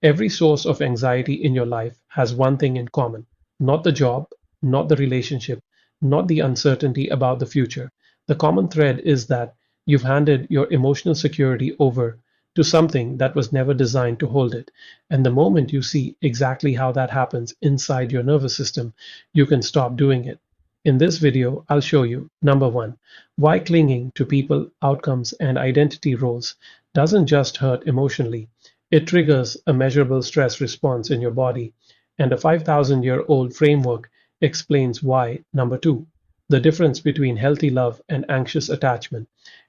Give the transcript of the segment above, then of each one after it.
Every source of anxiety in your life has one thing in common: not the job, not the relationship, not the uncertainty about the future. The common thread is that you've handed your emotional security over to something that was never designed to hold it. And the moment you see exactly how that happens inside your nervous system, you can stop doing it. In this video, I'll show you: number one, why clinging to people, outcomes, and identity roles doesn't just hurt emotionally, it triggers a measurable stress response in your body. And a 5,000-year-old framework explains why. Number two, the difference between healthy love and anxious attachment,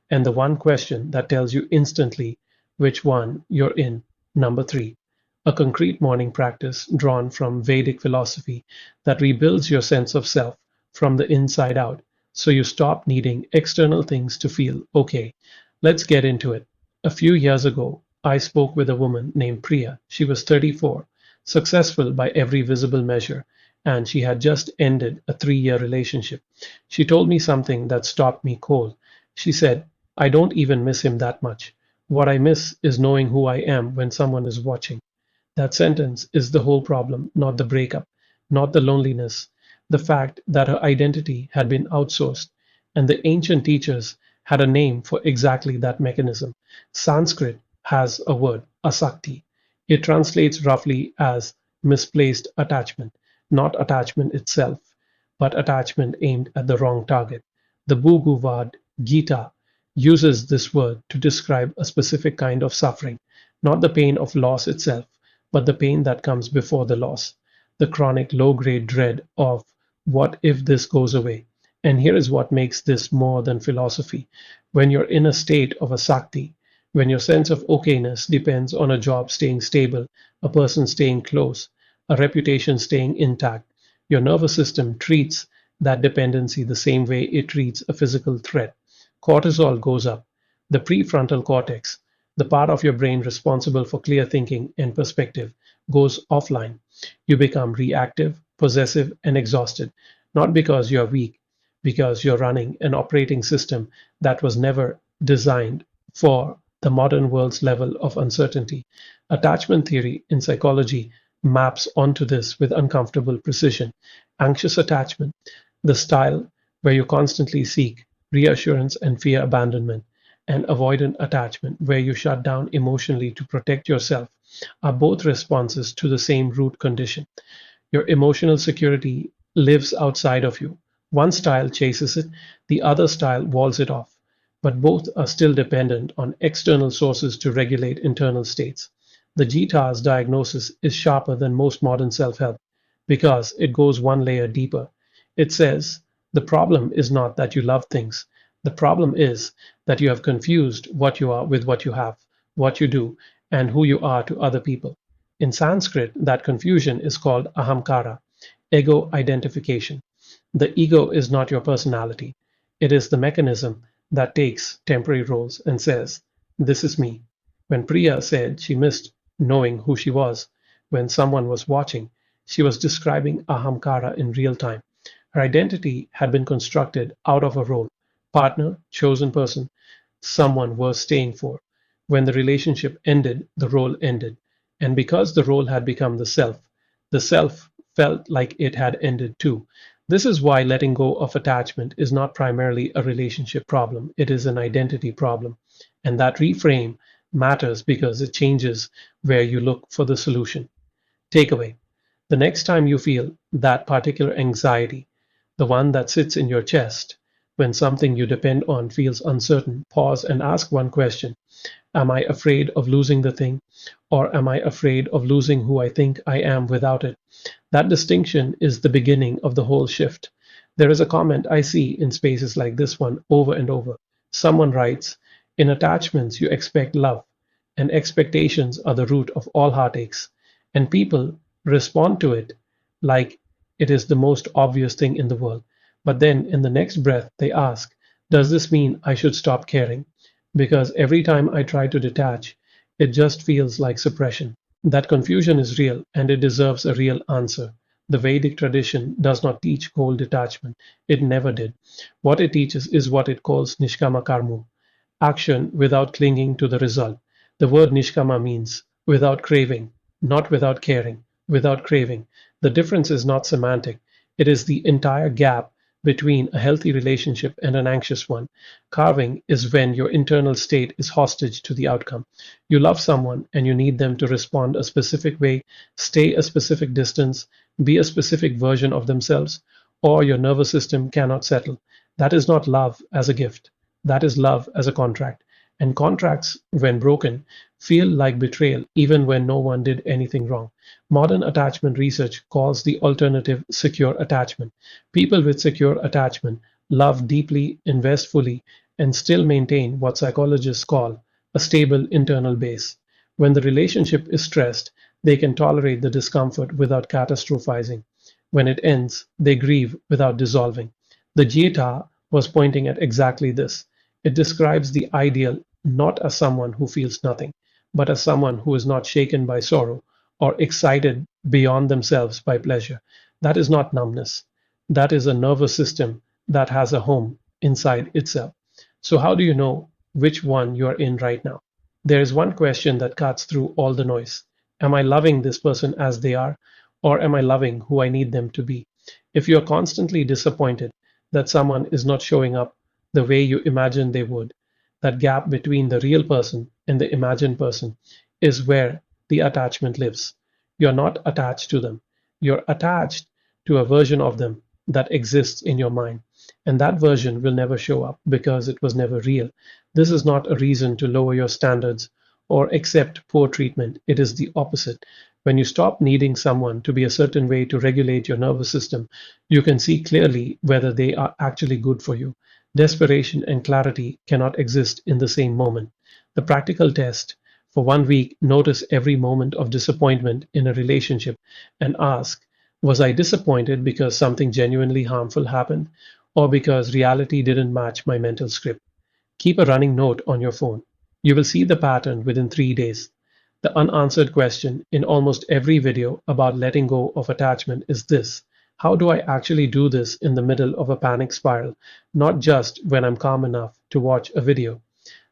and the one question that tells you instantly which one you're in. Number three, a concrete morning practice drawn from Vedic philosophy that rebuilds your sense of self from the inside out so you stop needing external things to feel okay. Let's get into it. A few years ago, I spoke with a woman named Priya. She was 34, successful by every visible measure, and she had just ended a 3-year relationship. She told me something that stopped me cold. She said, "I don't even miss him that much. What I miss is knowing who I am when someone is watching." That sentence is the whole problem, not the breakup, not the loneliness, the fact that her identity had been outsourced. And the ancient teachers had a name for exactly that mechanism. Sanskrit has a word, asakti. It translates roughly as misplaced attachment, not attachment itself, but attachment aimed at the wrong target. The Bhagavad Gita uses this word to describe a specific kind of suffering, not the pain of loss itself, but the pain that comes before the loss, the chronic low grade dread of what if this goes away. And here is what makes this more than philosophy. When you're in a state of asakti, when your sense of okayness depends on a job staying stable, a person staying close, a reputation staying intact, your nervous system treats that dependency the same way it treats a physical threat. Cortisol goes up. The prefrontal cortex, the part of your brain responsible for clear thinking and perspective, goes offline. You become reactive, possessive, and exhausted, not because you're weak, because you're running an operating system that was never designed for the modern world's level of uncertainty. Attachment theory in psychology maps onto this with uncomfortable precision. Anxious attachment, the style where you constantly seek reassurance and fear abandonment, and avoidant attachment, where you shut down emotionally to protect yourself, are both responses to the same root condition. Your emotional security lives outside of you. One style chases it, the other style walls it off, but both are still dependent on external sources to regulate internal states. The GTA's diagnosis is sharper than most modern self help because it goes one layer deeper. It says the problem is not that you love things, the problem is that you have confused what you are with what you have, what you do, and who you are to other people. In Sanskrit, that confusion is called ahamkara, ego identification. The ego is not your personality, it is the mechanism that takes temporary roles and says, "This is me." When Priya said she missed knowing who she was when someone was watching, she was describing ahamkara in real time. Her identity had been constructed out of a role: partner, chosen person, someone worth staying for. When the relationship ended, the role ended. And because the role had become the self felt like it had ended too. This is why letting go of attachment is not primarily a relationship problem, it is an identity problem. And that reframe matters because it changes where you look for the solution. Takeaway: the next time you feel that particular anxiety, the one that sits in your chest, when something you depend on feels uncertain, pause and ask one question: am I afraid of losing the thing, or am I afraid of losing who I think I am without it? That distinction is the beginning of the whole shift. There is a comment I see in spaces like this one over and over. Someone writes, "In attachments, you expect love, and expectations are the root of all heartaches." And people respond to it like it is the most obvious thing in the world. But then in the next breath, they ask, "Does this mean I should stop caring? Because every time I try to detach, it just feels like suppression." That confusion is real and it deserves a real answer. The Vedic tradition does not teach cold detachment. It never did. What it teaches is what it calls nishkama karma, action without clinging to the result. The word nishkama means without craving, not without caring, without craving. The difference is not semantic, it is the entire gap between a healthy relationship and an anxious one. Carving is when your internal state is hostage to the outcome. You love someone and you need them to respond a specific way, stay a specific distance, be a specific version of themselves, or your nervous system cannot settle. That is not love as a gift. That is love as a contract. And contracts, when broken, feel like betrayal even when no one did anything wrong. Modern attachment research calls the alternative secure attachment. People with secure attachment love deeply, invest fully, and still maintain what psychologists call a stable internal base. When the relationship is stressed, they can tolerate the discomfort without catastrophizing. When it ends, they grieve without dissolving. The Gita was pointing at exactly this. It describes the ideal not as someone who feels nothing, but as someone who is not shaken by sorrow or excited beyond themselves by pleasure. That is not numbness. That is a nervous system that has a home inside itself. So, how do you know which one you are in right now? There is one question that cuts through all the noise. Am I loving this person as they are, or am I loving who I need them to be? If you are constantly disappointed that someone is not showing up the way you imagined they would, that gap between the real person and the imagined person is where the attachment lives. You're not attached to them. You're attached to a version of them that exists in your mind. And that version will never show up because it was never real. This is not a reason to lower your standards or accept poor treatment. It is the opposite. When you stop needing someone to be a certain way to regulate your nervous system, you can see clearly whether they are actually good for you. Desperation and clarity cannot exist in the same moment. The practical test: for 1 week, notice every moment of disappointment in a relationship and ask, was I disappointed because something genuinely harmful happened or because reality didn't match my mental script? Keep a running note on your phone. You will see the pattern within 3 days. The unanswered question in almost every video about letting go of attachment is this: how do I actually do this in the middle of a panic spiral, not just when I'm calm enough to watch a video?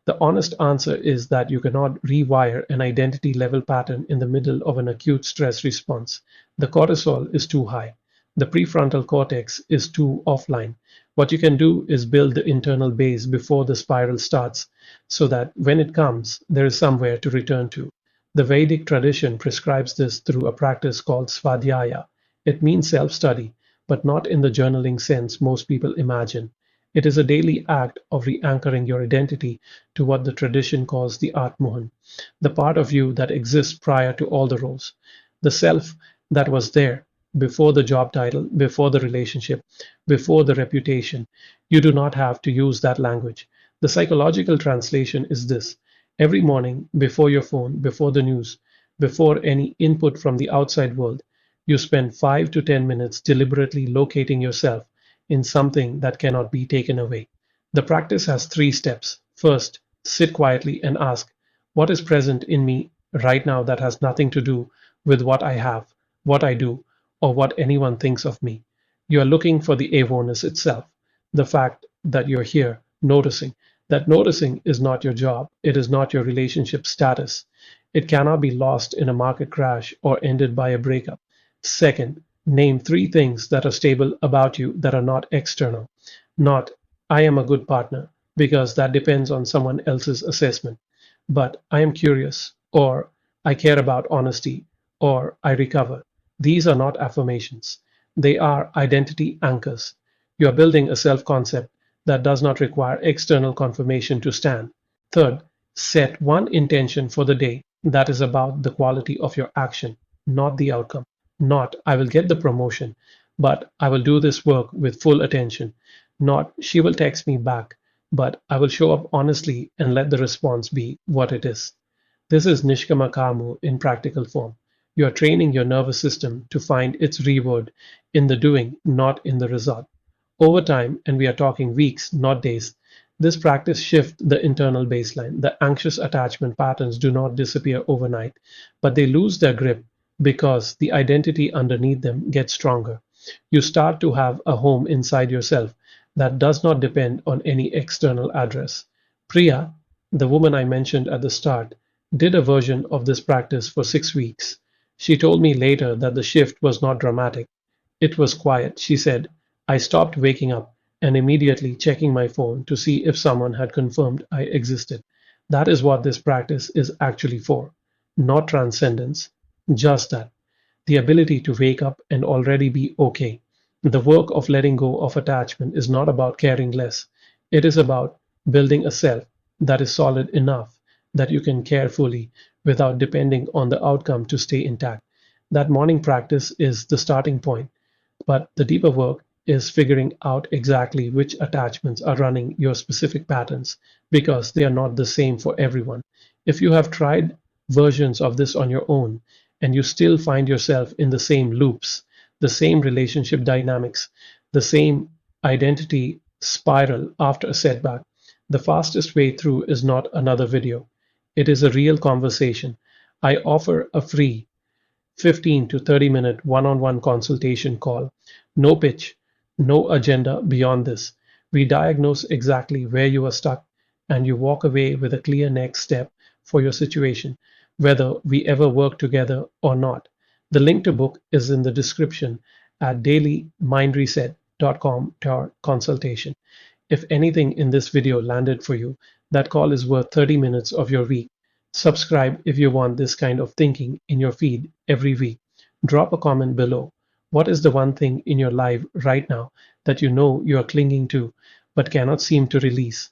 The honest answer is that you cannot rewire an identity level pattern in the middle of an acute stress response. The cortisol is too high. The prefrontal cortex is too offline. What you can do is build the internal base before the spiral starts so that when it comes, there is somewhere to return to. The Vedic tradition prescribes this through a practice called svadhyaya. It means self study, but not in the journaling sense most people imagine. It is a daily act of re anchoring your identity to what the tradition calls the Atmohan, the part of you that exists prior to all the roles, the self that was there before the job title, before the relationship, before the reputation. You do not have to use that language. The psychological translation is this: every morning, before your phone, before the news, before any input from the outside world, you spend 5 to 10 minutes deliberately locating yourself in something that cannot be taken away. The practice has 3 steps. First, sit quietly and ask, what is present in me right now that has nothing to do with what I have, what I do, or what anyone thinks of me? You are looking for the awareness itself, the fact that you're here, noticing. That noticing is not your job, it is not your relationship status. It cannot be lost in a market crash or ended by a breakup. Second, name 3 things that are stable about you that are not external. Not, I am a good partner, because that depends on someone else's assessment. But I am curious, or I care about honesty, or I recover. These are not affirmations. They are identity anchors. You are building a self concept that does not require external confirmation to stand. Third, set one intention for the day that is about the quality of your action, not the outcome. Not, I will get the promotion, but I will do this work with full attention. Not, she will text me back, but I will show up honestly and let the response be what it is. This is Nishkama Kamu in practical form. You are training your nervous system to find its reward in the doing, not in the result. Over time, and we are talking weeks, not days, this practice shifts the internal baseline. The anxious attachment patterns do not disappear overnight, but they lose their grip because the identity underneath them gets stronger. You start to have a home inside yourself that does not depend on any external address. Priya, the woman I mentioned at the start, did a version of this practice for 6 weeks. She told me later that the shift was not dramatic. It was quiet. She said, I stopped waking up and immediately checking my phone to see if someone had confirmed I existed. That is what this practice is actually for. Not transcendence, just that. The ability to wake up and already be okay. The work of letting go of attachment is not about caring less. It is about building a self that is solid enough that you can care fully without depending on the outcome to stay intact. That morning practice is the starting point, but the deeper work is figuring out exactly which attachments are running your specific patterns because they are not the same for everyone. If you have tried versions of this on your own and you still find yourself in the same loops, the same relationship dynamics, the same identity spiral after a setback, the fastest way through is not another video. It is a real conversation. I offer a free 15 to 30-minute one-on-one consultation call. No pitch, no agenda beyond this. We diagnose exactly where you are stuck and you walk away with a clear next step for your situation, whether we ever work together or not. The link to book is in the description at dailymindreset.com/consultation. If anything in this video landed for you, that call is worth 30 minutes of your week. Subscribe if you want this kind of thinking in your feed every week. Drop a comment below. What is the one thing in your life right now that you know you are clinging to but cannot seem to release?